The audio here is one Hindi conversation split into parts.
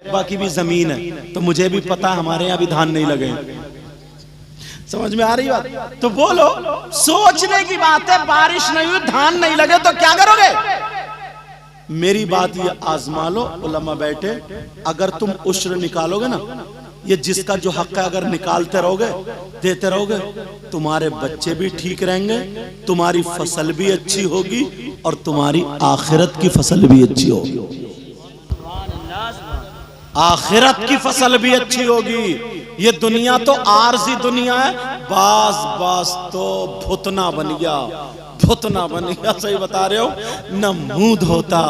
बाकी भी जमीन है, तो मुझे भी पता है हमारे यहाँ भी धान नहीं लगे। समझ में आ रही बात? तो बोलो, सोचने की बात है, बारिश नहीं हुई, धान नहीं लगे तो क्या करोगे? मेरी बात ये आजमा लो, उलमा बैठे, अगर तुम उश्र निकालोगे ना, ये जिसका जो हक है अगर निकालते रहोगे, देते रहोगे, तुम्हारे बच्चे भी ठीक रहेंगे, तुम्हारी फसल भी अच्छी होगी और तुम्हारी आखिरत की फसल भी अच्छी होगी। आखिरत की फसल भी अच्छी होगी। ये दुनिया तो आरजी दुनिया है, बास बास तो भुतना बन गया, भुतना बन गया। सही बता रहे हो, न मुंह धोता,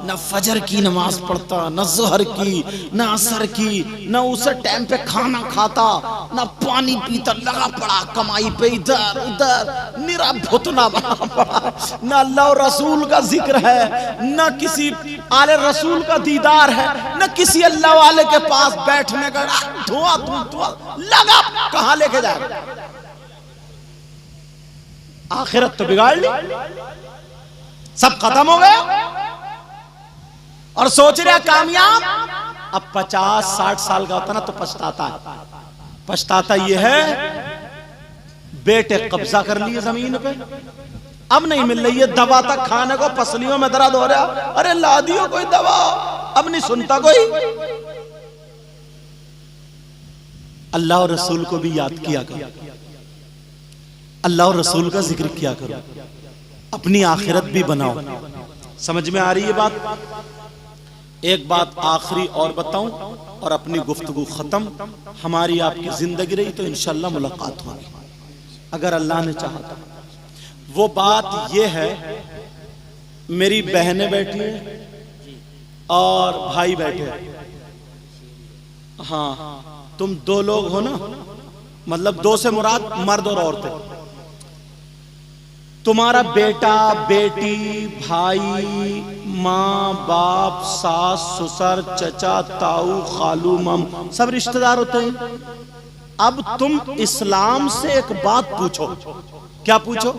न फजर की नमाज पढ़ता, न जोहर की, न असर की, न उस टाइम पे खाना खाता, न पानी पीता, लगा पड़ा कमाई पे इधर उधर, निरा भुतना बना पड़ा। न अल्लाह और रसूल का जिक्र है, न किसी आले रसूल का दीदार है, न किसी अल्लाह वाले के पास बैठने का। धुआं धुआं लगा, कहां लेके जाए? आखिरत तो बिगाड़ ली, सब खत्म हो गया और सोच रहे कामयाब। अब 50-60 साल का होता ना तो पछताता है। पछताता ये है, बेटे कब्जा कर लिए जमीन पे, अब नहीं मिल रही है दवा तक खाने को, पसलियों में दर्द हो रहा, अरे ला दियो कोई दवा, अब नहीं सुनता कोई। अल्लाह और रसूल को भी याद किया करो, अल्लाह और रसूल का जिक्र किया करो, अपनी आखिरत भी बनाओ। समझ में आ रही है बात? एक बात आखिरी और बताऊं और अपनी गुफ्तगू खत्म। हमारी आपकी जिंदगी रही तो इंशाल्लाह मुलाकात होगी, अगर अल्लाह ने चाहा तो। वो बात ये है, मेरी बहनें बैठी हैं और भाई बैठे हैं। हाँ, तुम 2 लोग हो ना, मतलब 2 से मुराद मर्द और औरतें। तुम्हारा बेटा बेटी, भाई, माँ बाप, सास ससुर, चचा ताऊ, खालू माम, सब रिश्तेदार होते हैं। अब तुम इस्लाम से एक बात पूछो। क्या पूछो?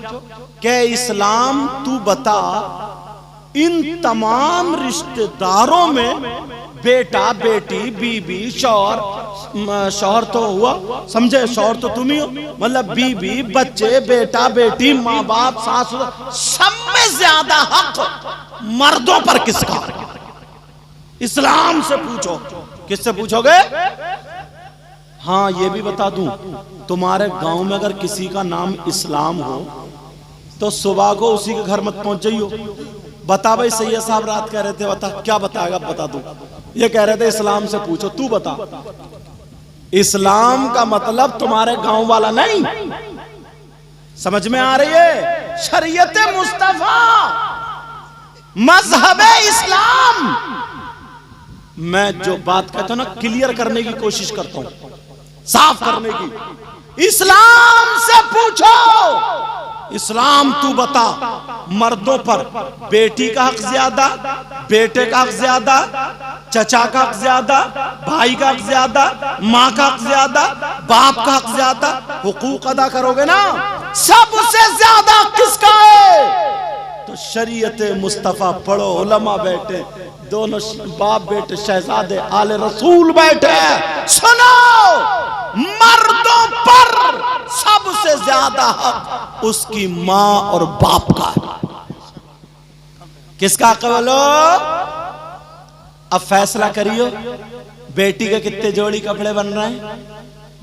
क्या इस्लाम तू बता, इन तमाम रिश्तेदारों में बेटा बेटी, बीबी, शौहर तो हुआ, समझे, शौहर तो तुम ही हो, मतलब बीबी, बच्चे, बेटा बेटी, माँ बाप, सास, सब में ज्यादा हक मर्दों पर किसका? इस्लाम से पूछो। किससे पूछोगे? हाँ, ये भी बता दूं, तुम्हारे गांव में अगर किसी का नाम इस्लाम हो तो सुबह को उसी के घर मत पहुंच जाइयो। बता भाई, सैयद साहब रात कह रहे थे, बता क्या बताएगा? बता दूं, ये कह रहे थे इस्लाम से पूछो, तू बता। इस्लाम का मतलब तुम्हारे गांव वाला नहीं, समझ में आ रही है? शरीयत मुस्तफा, मजहबे इस्लाम। मैं जो बात कहता हूं ना, क्लियर करने की कोशिश करता हूं, साफ करने की। इस्लाम से पूछो, इस्लाम तू बता, मर्दों पर बेटी का हक ज्यादा, बेटे का हक ज्यादा, चचा का हक ज्यादा, भाई का हक ज्यादा, माँ का हक ज्यादा, बाप का हक ज्यादा, हुकूक अदा करोगे ना, सबसे ज्यादा किसका है? तो शरीयत मुस्तफा पढ़ो, उलमा बैठे, दोनों बाप बेटे शहजादे आले रसूल बैठे, सुनो, मर्दों पर सबसे ज्यादा हक उसकी माँ और बाप का है। किसका हक बोलो? अब फैसला करियो, बेटी के कितने जोड़ी कपड़े बन रहे हैं,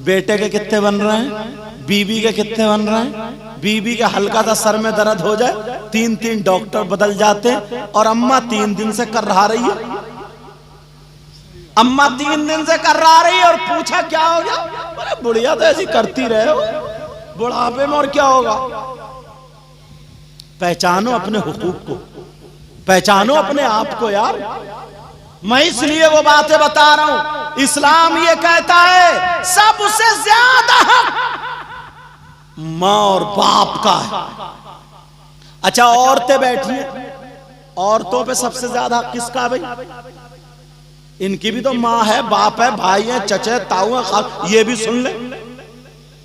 बेटे के कितने बन रहे हैं, बीबी के कितने बन रहे हैं। बीबी के हल्का सा सर में दर्द हो जाए, 3-3 डॉक्टर बदल जाते, और अम्मा 3 दिन से कर रहा रही है, अम्मा 3 दिन से कर रहा रही है, और पूछा क्या हो गया? अरे बुढ़िया तो ऐसी करती रहे हो, बुढ़ापे में और क्या होगा? पहचानो अपने हुकूक को, पहचानो अपने आप को यार। मैं इसलिए वो बातें बता रहा हूं। इस्लाम ये कहता है सबसे ज्यादा हक माँ और बाप का है। अच्छा, औरतें बैठी हैं, औरतों पे सबसे ज्यादा हक किसका भाई? इनकी भी तो माँ है, बाप है, भाई है, चचे ताऊ है, ये भी सुन ले।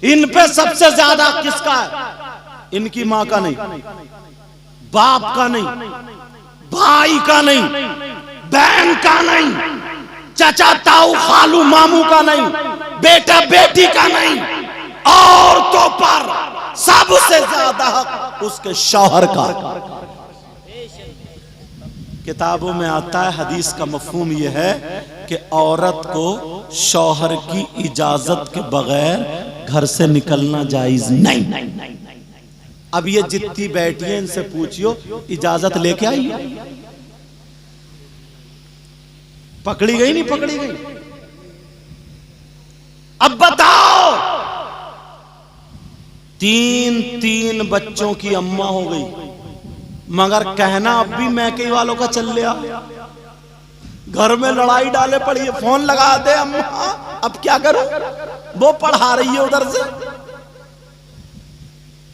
इन पे सबसे ज्यादा किसका है? इनकी माँ का नहीं, बाप का नहीं, भाई का नहीं, बहन का नहीं, चाचा ताऊ खालू मामू का नहीं, बेटा बेटी का नहीं, औरतों पर सबसे ज्यादा हक उसके शौहर का। किताबों में आता है, हदीस का मफहूम यह है कि औरत को शौहर की इजाजत के बगैर घर से निकलना जायज नहीं। अब ये जितनी बैठी है इनसे पूछियो, इजाजत लेके आई? पकड़ी गई नहीं पकड़ी गई? अब बताओ, 3 बच्चों की अम्मा हो गई, मगर कहना अब भी मैके वालों का चल लिया। घर में लड़ाई डाले पड़ी है, फोन लगा दे अम्मा, अब क्या करूं? वो पढ़ा रही है उधर से।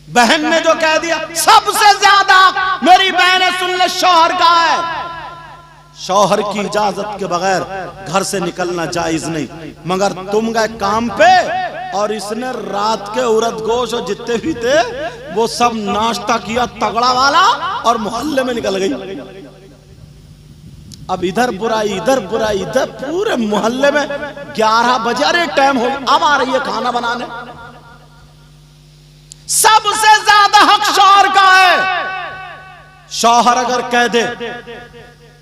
बहन ने जो कह दिया, सबसे ज्यादा मेरी बहन सुन ले, शौहर का है। शौहर की इजाजत के बगैर घर से निकलना जायज नहीं। मगर तुम गए काम पे और इसने रात के उड़द गोश और जितने भी थे वो सब नाश्ता किया तगड़ा वाला और मोहल्ले में निकल गई। अब इधर बुराई इधर बुराई इधर, पूरे मोहल्ले में 11 बजे, अरे टाइम हो, अब आ रही है खाना बनाने। सबसे ज्यादा हक शौहर का है। शौहर अगर कह दे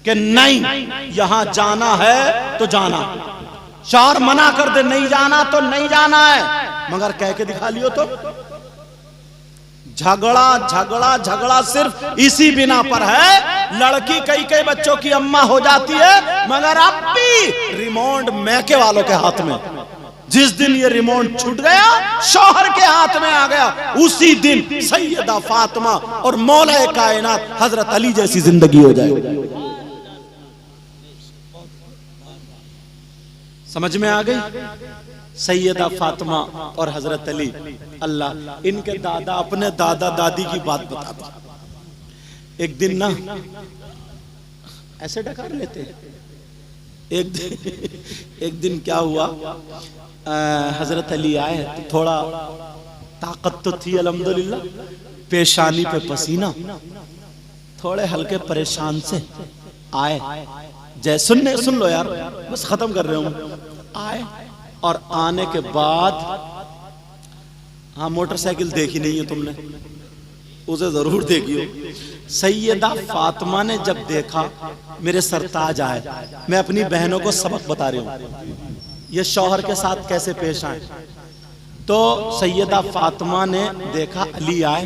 कि नहीं यहां जाना है तो जाना, शौहर मना कर दे नहीं जाना तो नहीं जाना है, मगर कह के दिखा लियो तो झगड़ा झगड़ा झगड़ा सिर्फ इसी बिना पर है। लड़की कई बच्चों की अम्मा हो जाती है, मगर अब भी रिमोट मैके वालों के हाथ में। जिस दिन ये रिमोट छूट गया, शौहर के हाथ में आ गया, उसी दिन सैयदा फातिमा और मौला कायनात हजरत अली जैसी जिंदगी हो जाएगी। समझ में आ गई? सैयदा फातिमा और हजरत अली, अल्लाह इनके दादा अपने दादा दादी की बात बता दो। एक दिन ना ऐसे डकार लेते हैं। एक दिन क्या हुआ, हजरत अली आए तो थोड़ा ताकत तो थी अल्हम्दुलिल्लाह, पेशानी पे पसीना, थोड़े हल्के परेशान से आए। जय सुन लो यार, बस खत्म कर रहे हूं। आए और आने के बाद, हाँ मोटरसाइकिल देखी नहीं है तुमने, उसे जरूर देखियो। सैयदा फातिमा ने जब देखा मेरे सरताज आए, मैं अपनी बहनों को सबक बता रही हूं ये शौहर के साथ कैसे पेश आए। तो सैयदा फातिमा ने देखा अली आए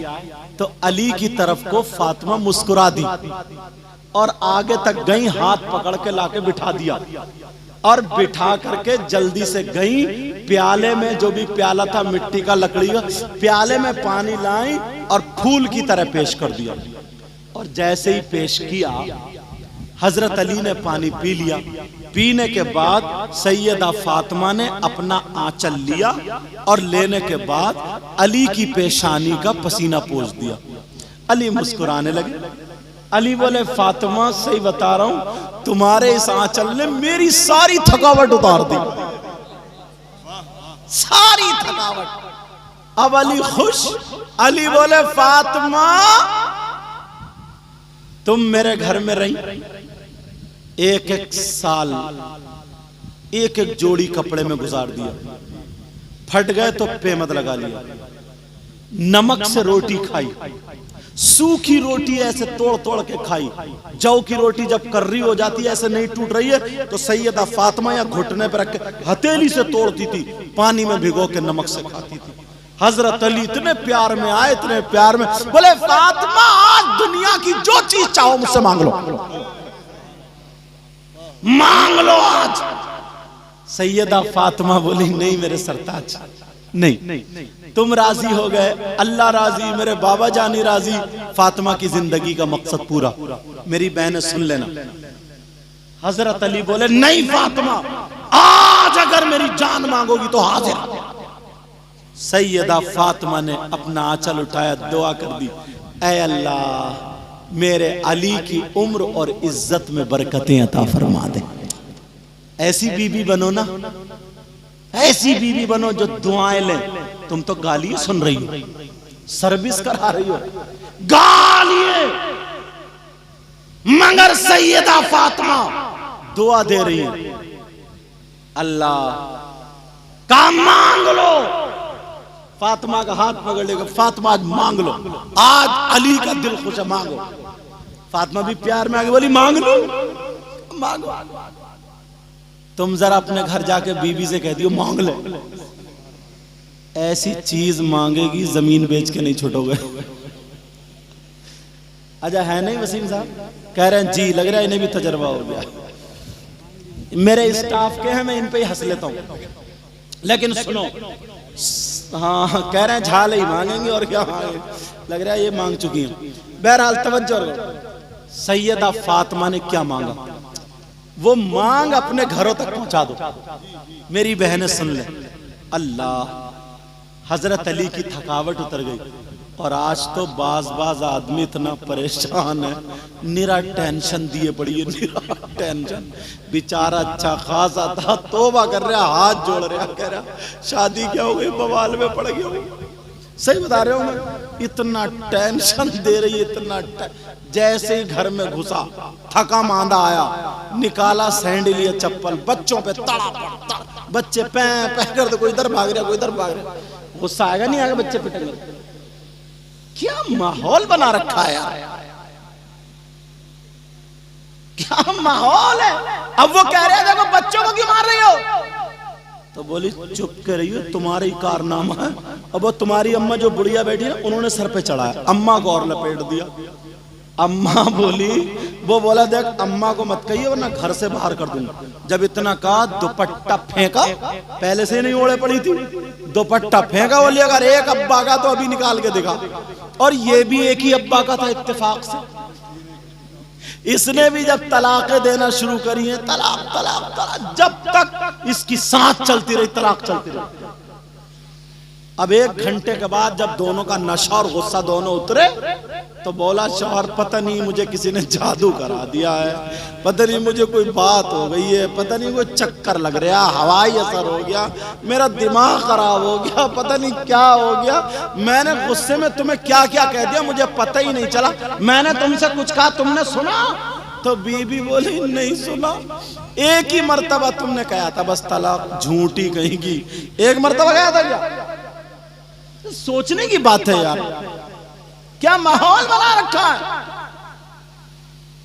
तो अली की तरफ को फातिमा मुस्कुरा दी और आगे तक गई, हाथ पकड़ के लाके बिठा दिया और बिठा करके जल्दी से गई। प्याले में जो भी प्याला था मिट्टी का लकड़ी का, प्याले में पानी लाई और फूल की तरह पेश कर दिया। और जैसे ही पेश किया, हजरत अली ने पानी पी लिया। पीने के बाद सैयदा फातिमा ने अपना आंचल लिया और लेने के बाद अली की पेशानी का पसीना पोंछ दिया। अली मुस्कुराने लगे। अली बोले, फातिमा सही बता रहा हूं, तुम्हारे इस आंचल ने मेरी सारी थकावट उतार दी, सारी थकावट। अब अली खुश। अली बोले, फातिमा तुम मेरे घर में रही, एक साल एक जोड़ी कपड़े में गुजार दिया, फट गए तो पेमद लगा लिया, नमक से रोटी खाई, सूखी रोटी ऐसे तोड़ तोड़ के खाई, जौ की रोटी जब कर्री हो जाती है ऐसे नहीं टूट रही है तो सैयदा फातिमा या घुटने पर रख के हथेली से तोड़ती थी, पानी में भिगो के नमक से खाती थी। हजरत अली इतने प्यार में आए, इतने प्यार में बोले, फातिमा आज दुनिया की जो चीज चाहो मुझसे मांग लो, मांग लो आज। सैयदा फातिमा बोली, नहीं मेरे सरताज, नहीं, तुम राजी हो गए, अल्लाह राजी, मेरे बाबा जानी राजी, फातिमा की जिंदगी का मकसद पूरा। मेरी बहन सुन लेना। हजरत अली बोले, नहीं फातिमा, आज अगर मेरी जान मांगोगी तो हाजिर। सैयदा फातिमा ने अपना आंचल उठाया, दुआ कर दी, ऐ अल्लाह मेरे अली की उम्र और इज्जत में बरकतें अता फरमा दे। ऐसी बीबी बनो ना, ऐसी बीबी बनो जो दुआएं ले। तुम तो गालियां सुन रही हो, सर्विस करा रही हो, गालियां, मगर सैयदा फातिमा दुआ दे रही है। अल्लाह का मांग लो। फातिमा का हाथ पकड़ लेगा, फातिमा आज मांग लो, आज अली का दिल खुश है, मांगो। फातिमा भी प्यार में आगे बोली मांग लो, मांगो। तुम जरा अपने घर जाके बीबी से कह दियो मांग ले, ऐसी चीज मांगेगी जमीन बेच के नहीं छूटोगे। अच्छा है नहीं वसीम साहब? कह रहे हैं जी, लग रहा है इन्हें भी तजर्बा हो गया। मेरे स्टाफ के हैं, मैं इन पे ही हंस लेता हूं, लेकिन सुनो। हाँ कह रहे हैं झाल ही मांगेंगे और क्या मांगे, लग रहा है ये मांग चुकी हैं। बहरहाल तवज्जो करो, सैयदा फातिमा ने क्या मांगा वो मांग अपने घरों तक पहुंचा दो। मेरी बहनें सुन ले, अल्लाह, हजरत अली की थकावट उतर गई और आज तो बाज आदमी इतना परेशान है, निरा टेंशन दिए पड़ी है, निरा टेंशन। बेचारा अच्छा खासा था, तौबा कर रहा, हाथ जोड़ रहा, कह रहा शादी क्या हो गई, बवाल में पड़ गया। सही बता रहे हो मैं, इतना टेंशन दे रही, इतना जैसे ही घर में घुसा, थका मांदा आया, निकाला सैंडल या चप्पल, बच्चों पे तड़ा, बच्चे पै कर दो, कोई इधर भाग रहा, कोई इधर भाग रहा। गुस्सा आएगा नहीं आएगा बच्चे पिटेंगे? क्या माहौल बना रखा है यार, क्या माहौल है। अब वो कह रहे हैं देखो बच्चों को क्यों मार रही हो, तो बोली चुप कर रही हो, तुम्हारी कारनामा है। अब वो तुम्हारी अम्मा जो बुढ़िया बैठी है उन्होंने सर पे चढ़ाया, अम्मा को और लपेट दिया। अम्मा बोली, वो बोला देख अम्मा को मत कहिए वरना घर से बाहर कर दूंगा। जब इतना कहा दुपट्टा फेंका, पहले से नहीं ओढ़े पड़ी थी, दुपट्टा फेंका, बोली अगर एक अब्बा का तो अभी निकाल के दिखा। और ये भी एक ही अब्बा का था इत्तेफाक से। इसने भी जब तलाकें देना शुरू करी है, तलाक तलाक तलाक, जब तक इसकी सांस चलती रही तलाक चलती रही। अब 1 घंटे के बाद जब दोनों का नशा और गुस्सा दोनों उतरे तो बोला शौहर पता नहीं मुझे किसी ने जादू करा दिया है, पता नहीं मुझे कोई बात हो गई है, पता नहीं कोई चक्कर लग रहा, हवाई असर हो गया, मेरा दिमाग खराब हो गया, पता नहीं क्या हो गया, मैंने गुस्से में तुम्हें क्या क्या कह दिया मुझे पता ही नहीं चला, मैंने तुमसे कुछ कहा तुमने सुना? तो बीबी बोली नहीं सुना, एक ही मर्तबा तुमने कहा था बस तलाक, झूठी कहेगी, एक मर्तबा कहा था क्या? सोचने की बात है यार, क्या माहौल बना रखा है।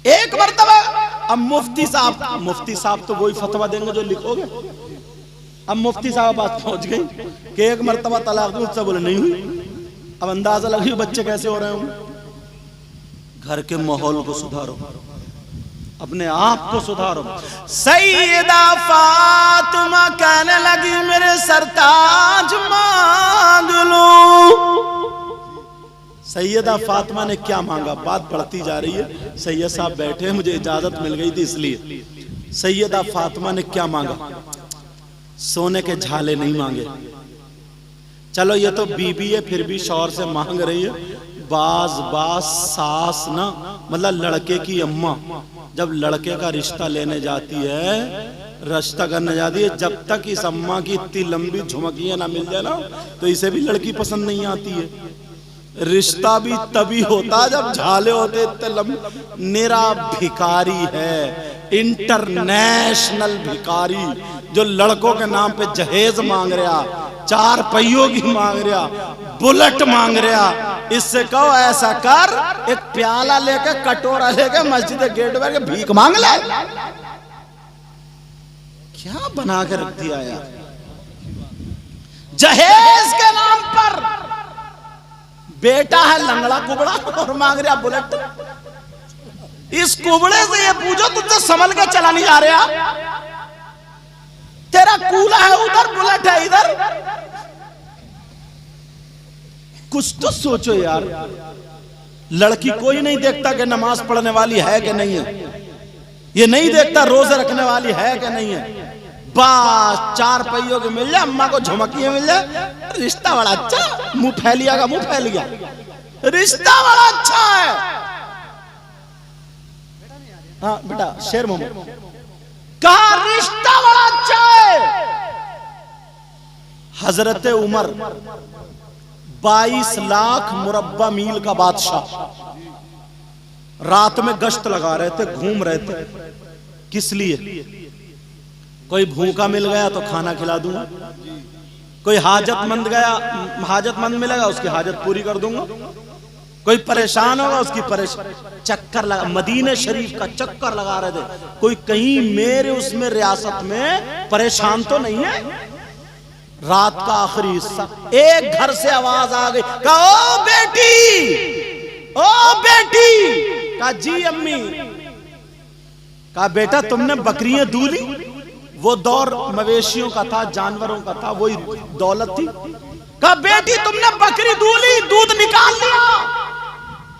एक मर्तबा, अब मुफ्ती साहब तो वही फतवा देंगे जो लिखोगे। अब मुफ्ती साहब बात पहुंच गई कि एक मर्तबा तलाक दूं, उससे बोले नहीं हुई। अब अंदाजा लगी बच्चे कैसे हो रहे होंगे। घर के माहौल को सुधारो, अपने आप को सुधारो। सैयदा फातिमा कहने लगी मेरे सरताज मांग लो। सैयदा फातिमा ने क्या मांगा, बात बढ़ती जा रही है। सैयद साहब बैठे, मुझे इजाजत मिल गई थी इसलिए। सैयदा फातिमा ने क्या मांगा? सोने के झाले नहीं मांगे। चलो ये तो बीबी है, फिर भी शौहर से मांग रही है। बाज सास ना, मतलब लड़के की अम्मा जब लड़के का रिश्ता लेने जाती है, रिश्ता करने जाती है, जब तक इस अम्मा की इतनी लंबी झुमकियां ना मिल जाए ना, तो इसे भी लड़की पसंद नहीं आती है। रिश्ता भी तभी होता जब झाले होते इतने लंबे। निरा भिखारी है, इंटरनेशनल भिखारी, जो लड़कों के नाम पे जहेज मांग रहा, 4 पहियों की मांग रहा, बुलेट मांग रहा। इससे कहो ऐसा कर, एक प्याला लेके कटोरा लेके मस्जिद गेट पर भीख मांग ले। क्या बना के रख दिया यार, जहेज के नाम पर। बेटा है लंगड़ा कुबड़ा और मांग रहा बुलेट। इस कुबड़े से ये पूछो तुझसे संभल के चला नहीं जा रहा, तेरा कूला है उधर, बुलेट है इधर। कुछ तो सोचो यार। लड़की कोई नहीं देखता कि नमाज पढ़ने वाली है कि नहीं है, ये नहीं देखता रोजे रखने वाली है कि नहीं है। बस 4 पहियों के मिल जाए, अम्मा को झुमकियां मिल जाए, रिश्ता बड़ा अच्छा। मुंह फैलिया का मुंह फैल गया, रिश्ता बड़ा अच्छा है। हाँ बेटा शेर मोहम्मद कहा रिश्ता बड़ा अच्छा है। हजरत उमर 22 लाख मुरब्बा मील का बादशाह रात में गश्त लगा रहे थे, घूम रहे थे। किस लिए? कोई भूखा मिल गया तो खाना खिला दूंगा, कोई हाजतमंद मिलेगा उसकी हाजत पूरी कर दूंगा, कोई परेशान होगा उसकी चक्कर लगा, मदीने शरीफ का चक्कर लगा रहे थे, कोई कहीं मेरे उसमें रियासत में परेशान तो नहीं है। रात का आखिरी हिस्सा, एक घर से आवाज आ गई, कहा ओ बेटी, ओ बेटी। कहा जी अम्मी। कहा बेटा तुमने बकरियां दूली? वो दौर मवेशियों का था, जानवरों का था, वही दौलत थी। कहा बेटी तुमने बकरी दूली, दूध निकाल लिया?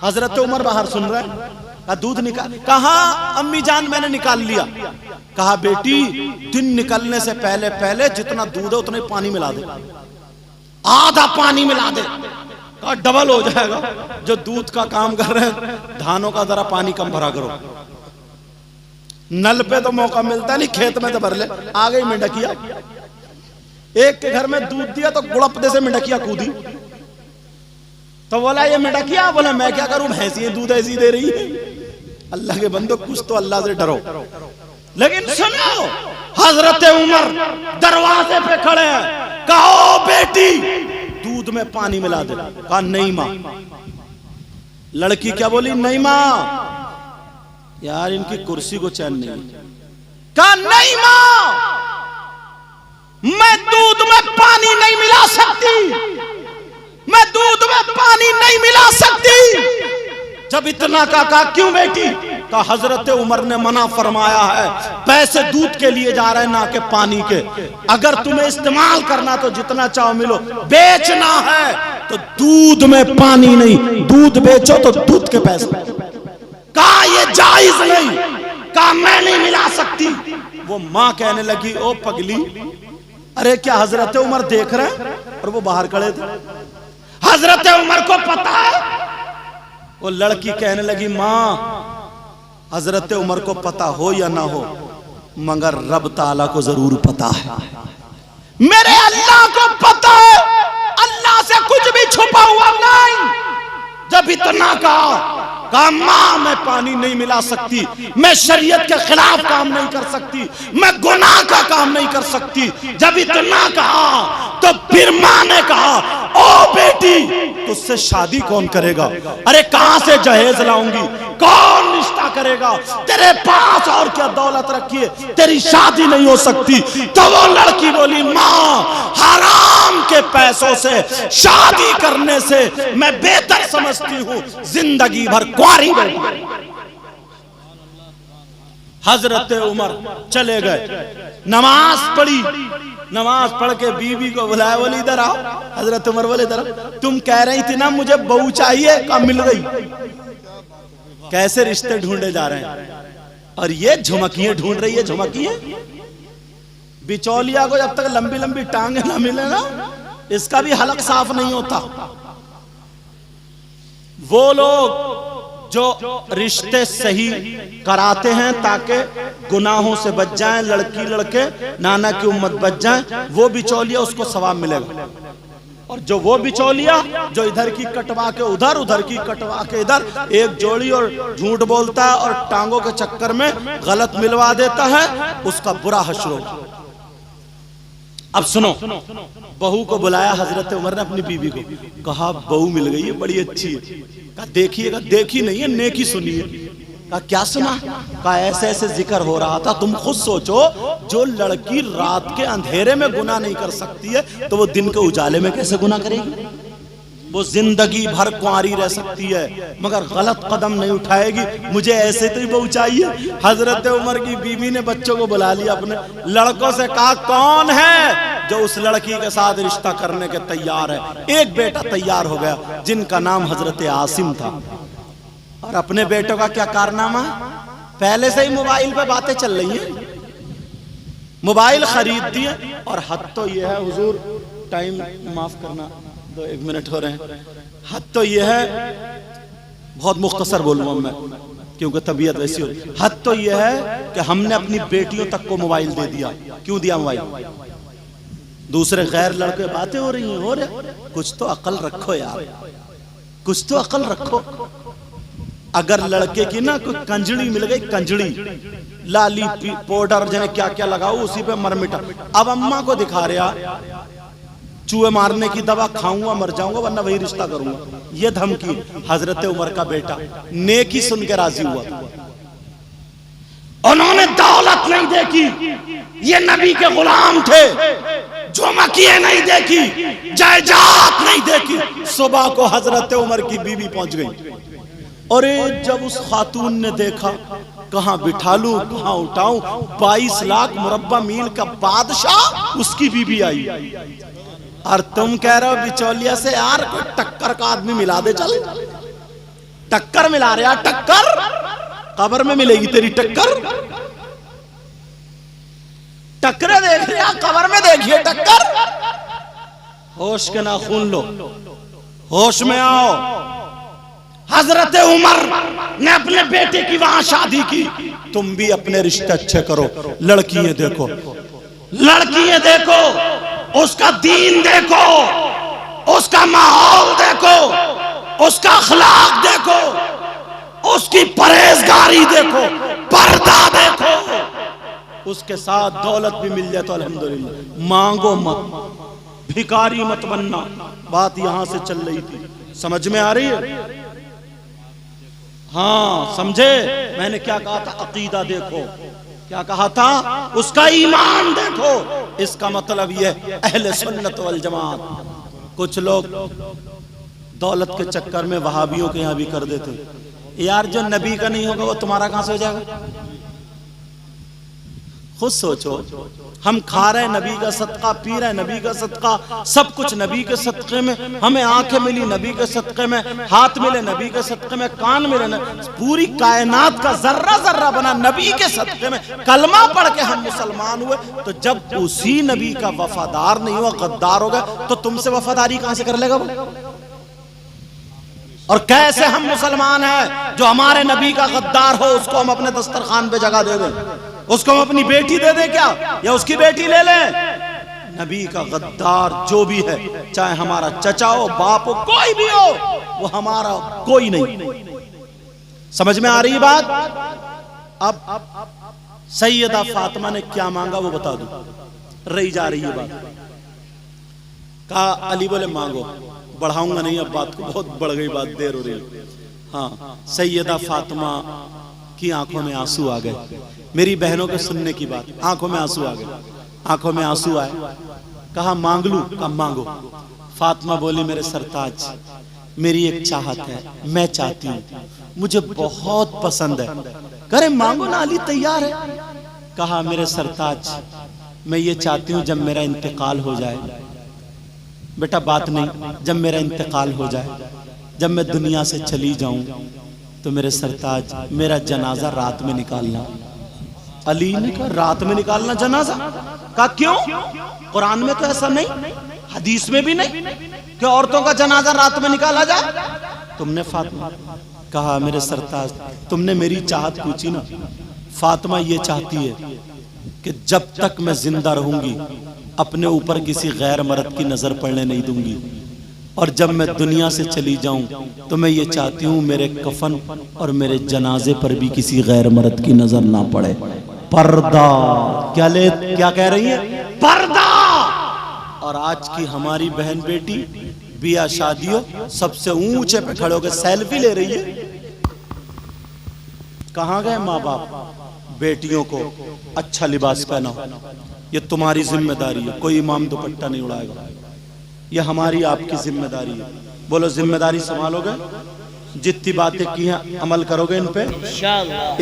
हजरत उमर बाहर सुन रहे हैं। कहा दूध निकाल? कहा अम्मी जान मैंने निकाल लिया। कहा बेटी दिन निकलने से पहले पहले जितना दूध है उतना ही पानी मिला दे, आधा पानी मिला दे। कहा डबल हो जाएगा। जो दूध का काम कर रहे हैं, धानों का जरा पानी कम भरा करो। नल पे तो मौका मिलता नहीं, खेत में तो भर ले। आ गई मेंढकिया, एक के घर में दूध दिया तो गुड़पदे से मेंढकिया कूदी। तो बोला ये मेंढकिया, बोला मैं क्या करूं, भैंसियां दूध ऐसी दे रही है। अल्लाह के बंदो कुछ तो अल्लाह से डरो। लेकिन सुनो, हजरत उमर दरवाजे पे खड़े हैं। कहो बेटी दूध में पानी मिला दे। कहा नहीं मां। लड़की क्या बोली? नहीं मां। यार इनकी कुर्सी को चैन नहीं। कहा नहीं मां, मैं दूध में पानी नहीं मिला सकती, मैं दूध में पानी नहीं मिला सकती। जब इतना कहा क्यों बेटी? कहा हजरत उमर ने मना फरमाया है, पैसे दूध के लिए जा रहे हैं ना कि पानी के। अगर तुम्हें इस्तेमाल करना तो जितना चाहो मिलो, बेचना है तो दूध में पानी नहीं, दूध बेचो तो दूध के पैसे। कहा ये जायज नहीं। कहा मैं नहीं मिला सकती। वो मां कहने लगी ओ पगली, अरे क्या हजरत उमर देख रहे हैं? और वो बाहर खड़े थे। हजरत उमर को पता है। वो लड़की कहने लगी मां हजरत उमर को पता हो या ना हो, मगर रब ताला को जरूर पता है, मेरे अल्लाह को पता है, अल्लाह से कुछ भी छुपा हुआ नहीं। जब इतना कहा मां मैं पानी नहीं मिला सकती, मैं शरीयत के खिलाफ काम नहीं कर सकती, मैं गुनाह का काम नहीं कर सकती। जब इतना कहा तो फिर मां ने कहा ओ बेटी तुझसे शादी कौन करेगा? अरे कहां से जहेज लाऊंगी, कौन रिश्ता करेगा? तेरे पास और क्या दौलत रखी है, तेरी शादी नहीं हो सकती। तो वो लड़की बोली मां हराम के पैसों से शादी करने से मैं बेहतर समझती हूं जिंदगी भर कुंवारी बैठी। हजरत उमर चले गए, नमाज पढ़ी, नमाज पढ़ के बीवी को बुलाया, बोले इधर आओ। हजरत उमर बोले इधर, तुम कह रही थी ना मुझे बहू चाहिए, कब मिल गई? कैसे रिश्ते ढूंढे जा रहे हैं। और ये झुमकियां ढूंढ रही है, झुमकियां। बिचौलिया को जब तक लंबी लंबी टांगे ना मिले ना, इसका भी हलक साफ नहीं होता। वो लोग जो रिश्ते सही कराते हैं ताकि गुनाहों से बच जाएं, लड़की लड़के नाना की उम्मत बच जाएं, वो बिचौलिया उसको सवाब मिलेगा। और जो वो बिचौलिया जो इधर की कटवा के उधर, उधर की कटवा के इधर, एक जोड़ी और झूठ बोलता है और टांगों के चक्कर में गलत मिलवा देता है, उसका बुरा हश्र होगा। अब सुनो, बहू को बुलाया हजरत उमर ने अपनी बीवी को, कहा बहू मिल गई है, बड़ी अच्छी है। कहा देखिएगा, देखी नहीं है, नेकी सुनिए। कहा क्या सुना? कहा ऐसे ऐसे जिक्र हो रहा था। तुम खुद सोचो, जो लड़की रात के अंधेरे में गुनाह नहीं कर सकती है तो वो दिन के उजाले में कैसे गुनाह करेगी? वो जिंदगी भर कुंवारी रह सकती है मगर गलत कदम नहीं उठाएगी। मुझे ऐसे तो ही बहू चाहिए। हजरत उमर की बीवी ने बच्चों को बुला लिया, अपने लड़कों से कहा कौन है जो उस लड़की के साथ रिश्ता करने के तैयार है? एक बेटा तैयार हो गया जिनका नाम हजरत आसिम था। और अपने बेटों का क्या कारनामा? पहले से ही मोबाइल पे बातें चल रही हैं, मोबाइल खरीद दिए। और हद तो यह है, हुजूर टाइम माफ करना, 1 मिनट हो रहे हैं। हद तो यह है, बहुत मुख्तसर बोलूंगा मैं क्योंकि तबीयत वैसी हो। हद तो यह है कि हमने अपनी बेटियों तक को मोबाइल दे दिया। क्यों दिया मोबाइल? दूसरे गैर लड़के बातें हो रही हैं, हो रहे, कुछ तो अकल रखो यार, कुछ तो अकल रखो। अगर लड़के की ना कोई कंजड़ी मिल गई, कंजड़ी लाली पाउडर जने क्या क्या लगाओ उसी पे मरमिटा। अब अम्मा को दिखा रहा चूहे मारने की दवा खाऊंगा मर जाऊंगा वरना वही रिश्ता करूंगा, ये धमकी। हजरत उमर का बेटा नेकी सुन के राजी हुआ। उन्होंने दौलत नहीं देखी, ये नबी के गुलाम थे। झुमकिए नहीं देखी, जायदाद नहीं देखी। सुबह को हजरत उमर की बीवी पहुंच गई। और जब उस खातून ने देखा कहां बिठा लूं कहां उठाऊं, 22 लाख मुरब्बा मील का बादशाह उसकी बीवी आई। और तुम कह रहे हो बिचौलिया से यार कोई टक्कर का आदमी मिला दे, चल टक्कर मिला रहे यार, टक्कर कब्र में मिलेगी तेरी टक्कर। टक्करे देख रहे कब्र में देखिए टक्कर। होश के नाखून लो, होश में आओ। हजरत उमर ने अपने बेटे की वहां शादी की। तुम भी अपने रिश्ते अच्छे करो। लड़कियां देखो, लड़कियां देखो, उसका दीन देखो, उसका माहौल देखो, उसका अखलाक देखो, उसकी परहेजगारी देखो, पर्दा देखो। उसके साथ दौलत भी मिल जाए तो अल्हम्दुलिल्लाह। मांगो मत, भिखारी मत बनना। बात यहां से चल रही थी, समझ में आ रही है? हाँ समझे मैंने क्या कहा था? अकीदा देखो, क्या कहा था? उसका ईमान देखो। इसका मतलब यह अहले सुन्नत वल जमात। कुछ लोग दौलत के चक्कर में वहाबियों के यहां भी कर देते। यार जो नबी का नहीं होगा वो तुम्हारा कहां से हो जाएगा? खुद सोचो, हम खा रहे नबी का सदका, पी रहे नबी का सदका, सब कुछ नबी के सदके में। हमें आंखें मिली नबी के सदके में, हाथ मिले नबी के सदके में, कान मिले पूरी कायनात का जर्रा जर्रा बना नबी के सदके में। कलमा पढ़ के हम मुसलमान हुए। तो जब उसी नबी का वफादार नहीं हुआ, गद्दार हो गए, तो तुमसे वफादारी कहां से कर लेगा वो? और कैसे हम मुसलमान हैं जो हमारे नबी का गद्दार हो उसको हम अपने दस्तरखान पे जगह दे दें? उसको हम अपनी बेटी दे दें क्या, या उसकी बेटी ले लें? नबी का गद्दार जो भी है, चाहे हमारा चचा हो, बाप हो, कोई भी हो, वो हमारा कोई नहीं। समझ में आ रही बात? अब सैयदा फातिमा ने क्या मांगा वो बता दूं, रही जा रही है बात। कहा अली बोले मांगो, बढ़ाऊंगा नहीं अब बात को, बहुत बढ़ गई बात, देर हो रही। हाँ, सैयदा फातिमा की आंखों में आंसू आ गए। मेरी बहनों के सुनने की बात, आंखों में आंसू आ गए, आंखों में आंसू आए। कहा मांग लूं? कहा मांगो। फातिमा बोली मेरे सरताज, मेरी एक चाहत है, मैं चाहती हूँ, मुझे बहुत पसंद है। करे मांगो ना, अली तैयार है। कहा मेरे सरताज, मैं ये चाहती हूँ जब मेरा इंतकाल हो जाए। बेटा बात नहीं, जब मेरा इंतकाल हो जाए, जब मैं दुनिया से चली जाऊं, तो मेरे सरताज मेरा जनाजा रात में निकालना। अली ने कहा रात में निकालना जनाजा? कहा क्यों? कुरान में तो ऐसा नहीं, हदीस में भी नहीं कि औरतों का जनाजा रात में निकाला जाए। तुमने फातिमा कहा मेरे सरताज तुमने मेरी चाहत पूछी ना। फातिमा ये चाहती है कि जब तक मैं जिंदा रहूंगी अपने ऊपर किसी गैर मर्द की नजर पड़ने नहीं दूंगी, और जब मैं दुनिया से चली जाऊं तो मैं ये चाहती हूं मेरे कफन और मेरे जनाजे पर भी किसी गैर मर्द की नजर ना पड़े। पर्दा क्या कह रही है? पर्दा। और आज की हमारी बहन बेटी बिया शादियों सबसे ऊंचे पे खड़े होकर सेल्फी ले रही है। कहां गए माँ बाप? बेटियों को अच्छा लिबास पहनाओ, ये तुम्हारी जिम्मेदारी है। कोई इमाम दुपट्टा नहीं उड़ाएगा, ये हमारी आपकी जिम्मेदारी है। बोलो जिम्मेदारी संभालोगे? जितनी बातें की हैं अमल करोगे इन पे इंशाअल्लाह।